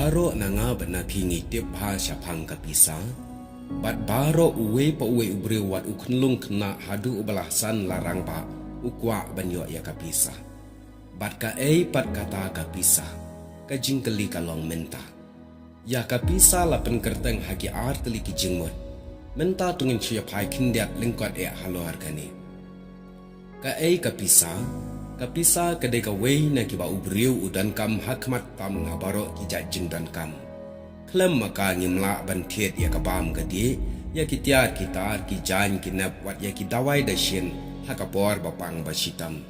baro nanga bana pingi tip ha syapang kapisa. Bat baro uwe pa uwe ubre wat ukunlung kena hadu ubalasan larang ba ukwa banyo ya kapisa. Bat ka pat kata kapisa. Kajing keli kalong menta. Ya kapisa lapen kerteng hagi arteli ki jingmut. Menta tungin siapai kindiat lingkot haluar kani. Ka kapisa kadai ka wei na kiba ubriu udan kam hakmat tam ngabaro ki jajing dan kam. Klem maka ngimla bantiet ya kabam gadi ya kitiar kitar ki jan kinap wat ya ki dawai da shin hakapor bapang basitam.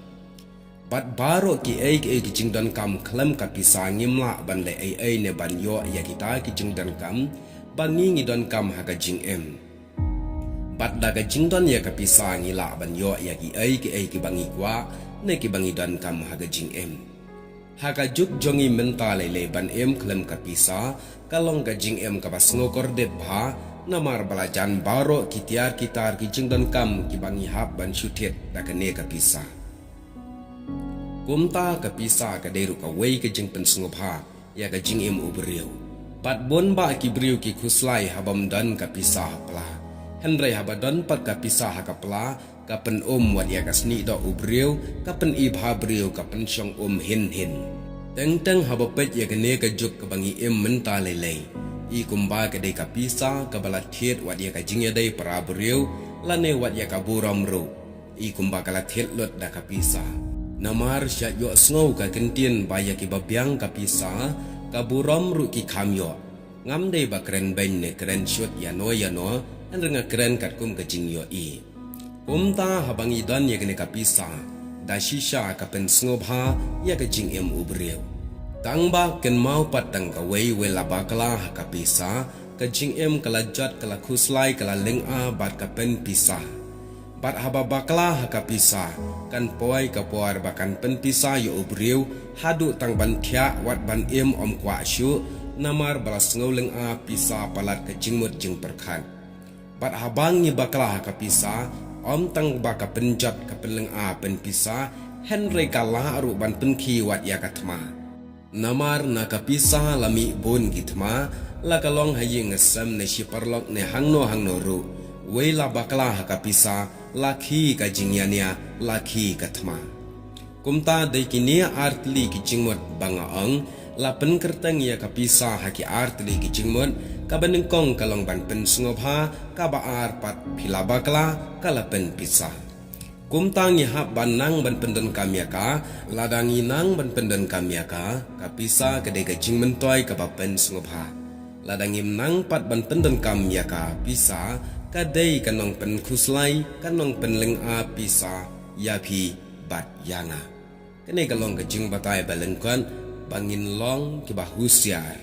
Bat baro ki ki jing dan kam klem kapisa ngimla ban le ne ban yo ya kita ki jing dan kam bangi ngi dan kam hakajing em. Bat daga jing dan ya kapisa ngila ban yo ya ki bangi kwa ne ki bangi dan kam hakajing em. Hakajuk jongi mental le ban em klem kapisa kalong gajing em kabas ngokor det bha namar balajan baro kitiar kitar ki jing dan kam ki bangi hap ban syutet daga ne kapisa. Kumta kapisa ka deru ka wei ka jing pensngopha ya ka jing em ubriu. Pat bon ba ki briu ki khuslai habam dan kapisa hapla. Henry habadan pat kapisa hakapla ka pen wat ya ka sni do ubriu ka pen ibha briu ka pen syong hin. Teng habapet ya kene ka juk ka bangi em menta lelei. I kumba ka de kapisa ka balathet wat ya ka jing ya dei para briu lane wat ya ka buram ru. I kumba ka lathet lot da kapisa. Namar syat yo sngow ka kentien baya ki babyang kapisa ka buram ru ki kamyo. Ngam dei ba keren ben ne keren syut ya no an renga keren kat kum ka jing yo i. Kumta habangi dan ya kene kapisa da shisha ka pen snobha ya ka jing em ubriu. Tang ba ken mau pat tang ka wei la bakala kapisa ka jing em kala jat kala khuslai kala lenga bat ka pen pisah. Bat haba bakla hakapisa kan poi ka puar bakan pen pisa yo ubriu hadu tang ban thia wat ban em om kwa shu namar balas ngoleng a pisa palat ka jingmut jing perkhan. Bat habang ni bakla hakapisa om tang baka penjat ka peleng a pen pisa Henry kala aru ban penki wat ya katma. Namar na kapisa lami bun gitma la kalong haying ngesam ne shiparlok ne hangno ru. Wela bakla hakapisa laki ka jingyania laki katma. Kumta dai kinia artli ki jingmot bangaang la pen kerteng ya kapisa haki artli ki jingmot ka benengkong kalong ban pen sngopha ka baar pat phila bakla kala pen pisa. Kumta ngi hap banang ban penden kamyaka ladangi nang ban penden kamyaka kapisa kede ka jingmentoy ka ba pen sngopha. Ladangim nang pat ban penden kamyaka pisa kadai kanong pen khuslai kanong pen lenga pisa yapi bat yanga. Kene kalong kajing batai balengkan bangin long ki bahusyar.